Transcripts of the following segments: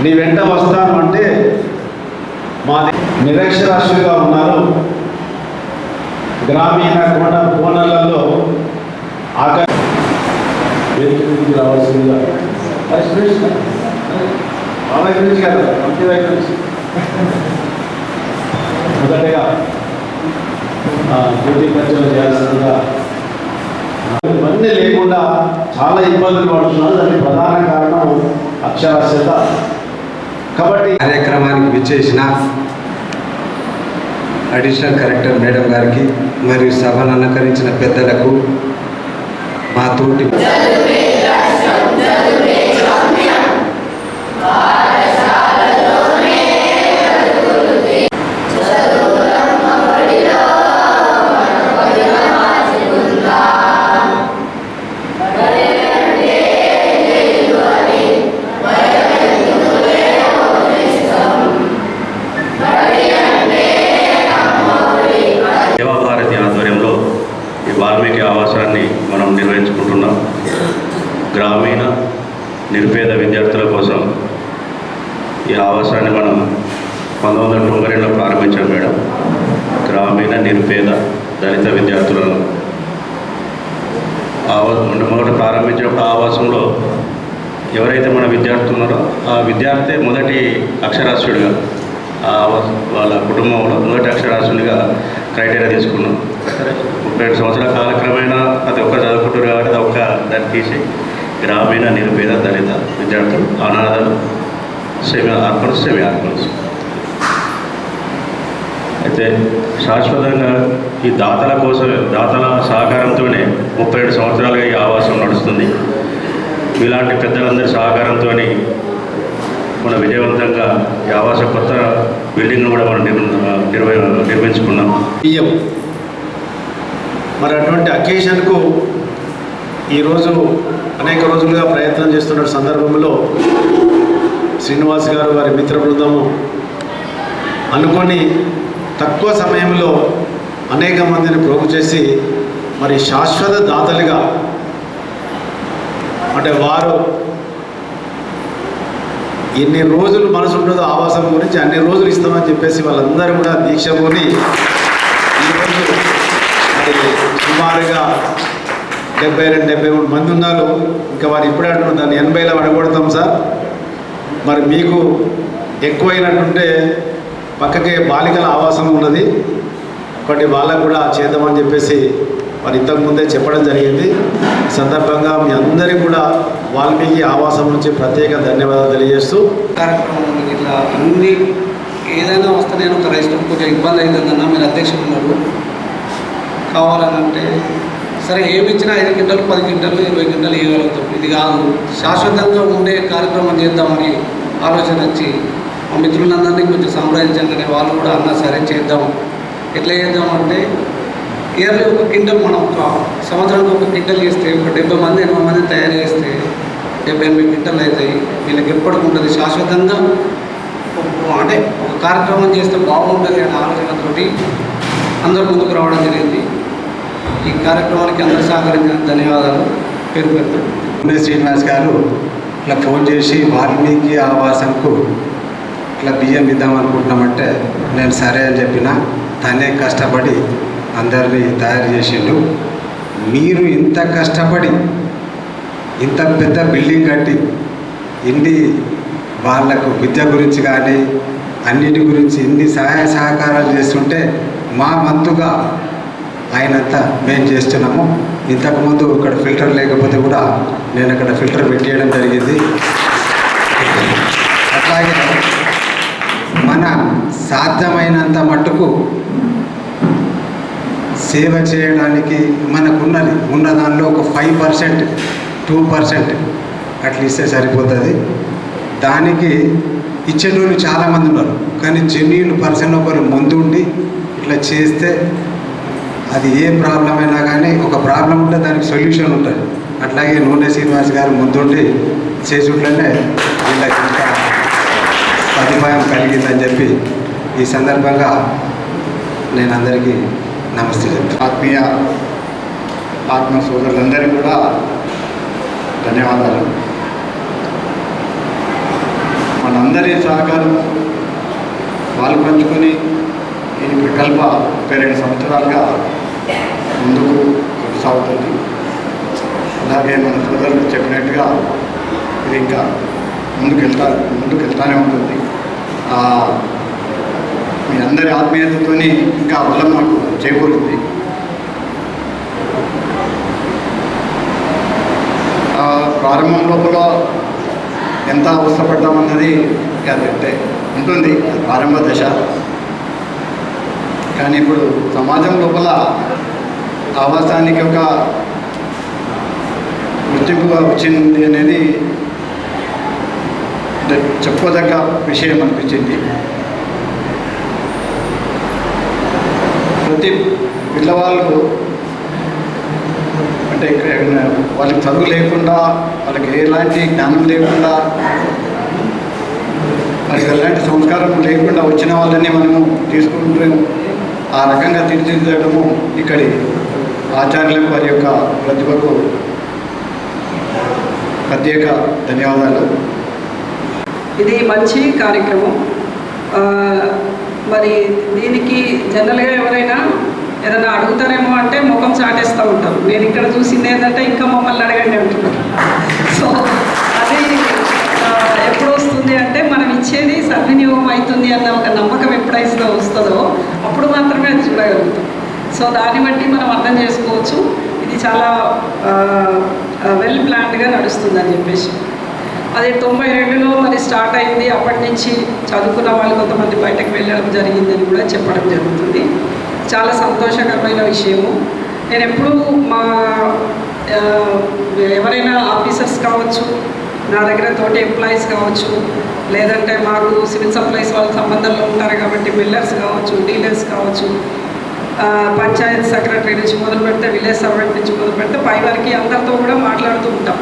నీ వెంట వస్తాను అంటే మాది నిరక్షరాస్యులుగా ఉన్నారు. గ్రామీణ కొండ కోనలలో ఆకలికి రావాల్సిందిగా వాళ్ళ గురించి కదా మంచి దగ్గర నుంచి మొదటగా డ్యూటీ ఖర్చులు చేయాల్సిందిగా ఇవన్నీ లేకుండా చాలా ఇబ్బందులు పడుతున్నారు. దానికి ప్రధాన కారణం అక్షరాస్యత. కాబట్టి కార్యక్రమానికి విచ్చేసిన అడిషనల్ కలెక్టర్ మేడం గారికి మరియు సభను అలంకరించిన పెద్దలకు మా తోటి వాల్మీకి ఆవాసాన్ని మనం నిర్వహించుకుంటున్నాం. గ్రామీణ నిరుపేద విద్యార్థుల కోసం ఈ ఆవాసాన్ని మనం 1992లో ప్రారంభించాం మేడం. గ్రామీణ నిరుపేద దళిత విద్యార్థులను మొదట ప్రారంభించినప్పుడు ఆవాసంలో ఎవరైతే మన విద్యార్థులు ఉన్నారో ఆ విద్యార్థి మొదటి అక్షరాస్యుడిగా వాళ్ళ కుటుంబంలో మొదటి అక్షరాస్యుడిగా క్రైటీరియా తీసుకున్నాం. 32 సంవత్సరాల కాలక్రమేణా ప్రతి ఒక్కరు చదువుకుంటారు కాబట్టి అది ఒక్క దాన్ని తీసి గ్రామీణ నిరుపేద దళిత విద్యార్థులు, అనాథలు, సెమీ ఆర్ఫన్స్ అయితే శాశ్వతంగా ఈ దాతల కోసమే, దాతల సహకారంతోనే 37 సంవత్సరాలుగా ఈ ఆవాసం నడుస్తుంది. ఇలాంటి పెద్దలందరి సహకారంతో మన విజయవంతంగా ఈ ఆవాస కొత్త బిల్డింగ్ను కూడా మనం నిర్మించుకున్నాం. మరి అటువంటి అకేషన్కు ఈరోజు అనేక రోజులుగా ప్రయత్నం చేస్తున్న సందర్భంలో శ్రీనివాస్ గారు వారి మిత్ర బృందము అనుకొని తక్కువ సమయంలో అనేక మందిని ప్రోగు చేసి మరి శాశ్వత దాతలుగా, అంటే వారు ఎన్ని రోజులు మనసు ఉంటుందో ఆవాసం గురించి అన్ని రోజులు ఇస్తామని చెప్పేసి వాళ్ళందరూ కూడా దీక్ష కొని ఈరోజు మరి సుమారుగా 72-73 మంది ఉన్నారు. ఇంకా వారు ఇప్పుడే అంటున్నారు దాన్ని 80లో పడగొడతాం సార్. మరి మీకు ఎక్కువైనట్టుంటే పక్కకే బాలికల ఆవాసం ఉన్నది, ఒకటి వాళ్ళకు కూడా చేద్దామని చెప్పేసి వారు ఇంతకుముందే చెప్పడం జరిగింది. ఈ సందర్భంగా మీ అందరికీ కూడా వాల్మీకి ఆవాసం నుంచి ప్రత్యేక ధన్యవాదాలు తెలియజేస్తూ, కార్యక్రమం ఇట్లా అన్ని ఏదైనా వస్తే నేను ఒక రైస్ కొంచెం ఇబ్బంది అవుతుందన్నా మీరు అధ్యక్షులు ఉన్నారు కావాలని అంటే సరే ఏమి ఇచ్చినా 5 క్వింటాలు 10 క్వింటాలు 20 క్వింటాలు ఇవ్వగలుగుతాం. ఇది కాదు, శాశ్వతంగా ఉండే కార్యక్రమం చేద్దామని ఆలోచన వచ్చి మా మిత్రులందరినీ కొంచెం సంప్రదించండి. వాళ్ళు కూడా అన్నా సరే చేద్దాం. ఎట్లా చేద్దామంటే ఇయర్లీ ఒక క్వింటల్, మనం ఒక సంవత్సరానికి ఒక క్వింటల్ చేస్తే ఒక 70 మంది 80 మంది తయారు చేస్తే 70-80 క్వింటల్ అవుతాయి. వీళ్ళకి ఎప్పటికి ఉంటుంది శాశ్వతంగా, అంటే ఒక కార్యక్రమం చేస్తే బాగుంటుంది అనే ఆలోచనతోటి అందరూ ముందుకు రావడం జరిగింది. ఈ కార్యక్రమానికి అందరూ సహకరించిన ధన్యవాదాలు. పేరు పేరు శ్రీనివాస్ గారు ఇట్లా ఫోన్ చేసి వాల్మీకి ఆవాసంకు ఇట్లా బియ్యం ఇద్దామనుకుంటున్నామంటే నేను సరే అని చెప్పిన. తనే కష్టపడి అందరినీ తయారు చేసిండు. మీరు ఇంత కష్టపడి ఇంత పెద్ద బిల్డింగ్ కట్టి ఇన్ని వాళ్ళకు విద్య గురించి కానీ అన్నిటి గురించి ఇన్ని సహాయ సహకారాలు చేస్తుంటే మా వంతుగా ఆయనంతా మేము చేస్తున్నాము. ఇంతకుముందు ఇక్కడ ఫిల్టర్ లేకపోతే కూడా నేను అక్కడ ఫిల్టర్ పెట్టేయడం జరిగింది. అట్లాగే మన సాధ్యమైనంత మట్టుకు సేవ చేయడానికి మనకున్నది ఉన్న దానిలో ఒక 5% 2% అట్లా ఇస్తే సరిపోతుంది. దానికి ఇచ్చేటోళ్ళు చాలామంది ఉన్నారు, కానీ జెన్యూన్ పర్సన్ ఒకరు ముందుండి ఇట్లా చేస్తే అది ఏ ప్రాబ్లం అయినా కానీ ఒక ప్రాబ్లం ఉంటే దానికి సొల్యూషన్ ఉంటుంది. అట్లాగే నూనె శ్రీనివాస్ గారు ముందుండి చేసుట్లోనే వీళ్ళకి ఇంకా సదుపాయం కలిగిందని చెప్పి ఈ సందర్భంగా నేను అందరికీ నమస్తే చెప్తాను. ఆత్మీయ ఆత్మ సోదరులందరికీ కూడా ధన్యవాదాలు. మనందరం అందరి సహకారం వాళ్ళు పంచుకొని ఈ ప్రకల్ప 32 సంవత్సరాలుగా ముందుకు కొనసాగుతుంది. అలాగే మన సోదరులు చెప్పినట్టుగా ఇది ఇంకా ముందుకు వెళ్తానే ఉంటుంది. మీ అందరి ఆత్మీయతతో ఇంకా బలం మాకు చేకూరుతుంది. ప్రారంభం లోపల ఎంత అవసరపడ్డామన్నది అంటే ఉంటుంది ప్రారంభ దశ. కానీ ఇప్పుడు సమాజం లోపల ఆవాసానికి ఒక గుర్తింపుగా వచ్చింది అనేది చెప్పుకోదగ్గ విషయం అనిపించింది. ప్రతి పిల్లవాళ్ళు అంటే వాళ్ళకి చదువు లేకుండా, వాళ్ళకి ఎలాంటి జ్ఞానం లేకుండా, వాళ్ళకి ఎలాంటి సంస్కారం లేకుండా వచ్చిన వాళ్ళని మనము తీసుకుంటూ ఆ రకంగా తీర్చిదిద్దడము ఇక్కడి ఆచార్యులకు వారి యొక్క ప్రతిభకు ప్రత్యేక ధన్యవాదాలు. ఇది మంచి కార్యక్రమం. మరి దీనికి జనరల్గా ఎవరైనా ఏదైనా అడుగుతారేమో అంటే ముఖం చాటేస్తూ ఉంటారు. నేను ఇక్కడ చూసింది ఏంటంటే ఇంకా మమ్మల్ని అడగండి అంటున్నారు. సో అది ఎప్పుడు వస్తుంది అంటే మనం ఇచ్చేది సద్వినియోగం అవుతుంది అన్న ఒక నమ్మకం ఎప్పుడైతే వస్తుందో అప్పుడు మాత్రమే అది చూడగలుగుతాం. సో దాన్ని బట్టి మనం అర్థం చేసుకోవచ్చు ఇది చాలా వెల్ ప్లాన్డ్గా నడుస్తుందని చెప్పేసి. అది 92లో మరి స్టార్ట్ అయింది. అప్పటి నుంచి చదువుకున్న వాళ్ళు కొంతమంది బయటకు వెళ్ళడం జరిగిందని కూడా చెప్పడం జరుగుతుంది. చాలా సంతోషకరమైన విషయము. నేను ఎప్పుడూ మా ఎవరైనా ఆఫీసర్స్ కావచ్చు, నా దగ్గర తోటి ఎంప్లాయీస్ కావచ్చు, లేదంటే మాకు సివిల్ సప్లైస్ వాళ్ళ సంబంధంలో ఉంటారు కాబట్టి బిల్డర్స్ కావచ్చు, డీలర్స్ కావచ్చు, పంచాయత్ సెక్రటరీ నుంచి మొదలు పెడితే విలేజ్ సర్వెంట్ నుంచి మొదలు పెడితే పై వరకు అందరితో కూడా మాట్లాడుతూ ఉంటాం.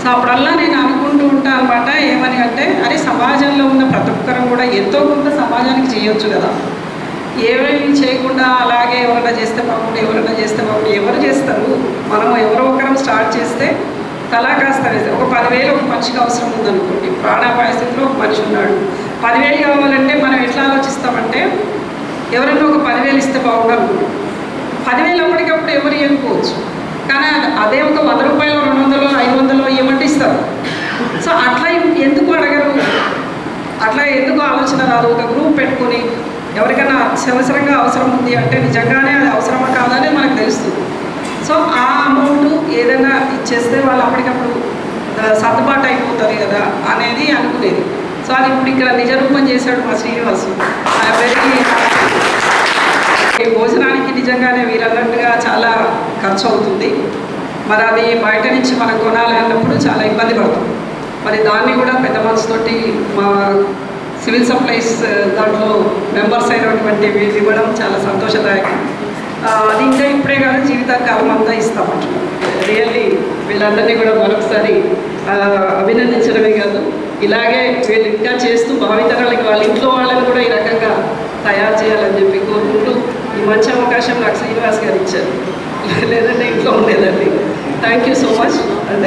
సో అప్పుడల్లా నేను అనుకుంటూ ఉంటాను అనమాట, ఏమని అంటే అరే సమాజంలో ఉన్న ప్రతి ఒక్కరం కూడా ఎంతో కొంత సమాజానికి చేయొచ్చు కదా, ఏమేమి చేయకుండా అలాగే ఎవరైనా చేస్తే బాగుండు ఎవరు చేస్తారు. మనం ఎవరో ఒకరం స్టార్ట్ చేస్తే తలా కాస్త వేస్తే ఒక 10,000 ఒక మనిషికి అవసరం ఉందనుకోండి, ప్రాణాపాయ స్థితిలో ఒక మనిషి ఉన్నాడు, 10,000 కావాలంటే మనం ఎట్లా ఆలోచిస్తామంటే ఎవరైనా ఒక 10,000 ఇస్తే బాగుండు అనుకుంటాం. 10,000 అప్పటికప్పుడు ఎవరు ఇవ్వకపోవచ్చు, కానీ అదే ఒక 100 రూపాయలు 200 500 ఇవ్వమంటే ఇస్తారు. సో అట్లా ఎందుకు అడగరు, అట్లా ఎందుకు ఆలోచన రాదు? ఒక గ్రూప్ పెట్టుకొని ఎవరికైనా అత్యవసరంగా అవసరం ఉంది అంటే నిజంగానే అది అవసరమా కాదని మనకు తెలుస్తుంది. సో ఆ అమౌంట్ ఏదైనా ఇచ్చేస్తే వాళ్ళు అప్పటికప్పుడు సర్దుబాటు అయిపోతుంది కదా అనేది అనుకునేది. సో అది ఇప్పుడు ఇక్కడ నిజరూపం చేశాడు మా శ్రీనివాసు. ఈ భోజనానికి నిజంగానే వీరన్నట్టుగా చాలా ఖర్చు అవుతుంది. మరి అది బయట నుంచి మనం కొనాలి అన్నప్పుడు చాలా ఇబ్బంది పడుతుంది. మరి దాన్ని కూడా పెద్ద మనసుతోటి మా సివిల్ సప్లైస్ దాంట్లో మెంబర్స్ అయినటువంటి వీళ్ళు ఇవ్వడం చాలా సంతోషదాయకం. అది ఇంకా ఇప్పుడే కాదు, జీవితకాలం అంతా ఇస్తామంటున్నాం. రియల్లీ వీళ్ళందరినీ కూడా మరొకసారి అభినందించడమే కాదు, ఇలాగే వీళ్ళు ఇంకా చేస్తూ భావితరాలకి వాళ్ళ ఇంట్లో వాళ్ళని కూడా ఈ రకంగా తయారు చేయాలని చెప్పి కోరుకుంటూ ఈ మంచి అవకాశం నాకు శ్రీనివాస్ గారు ఇచ్చారు, లేదంటే ఇంట్లో ఉండేదండి. Thank you so much. And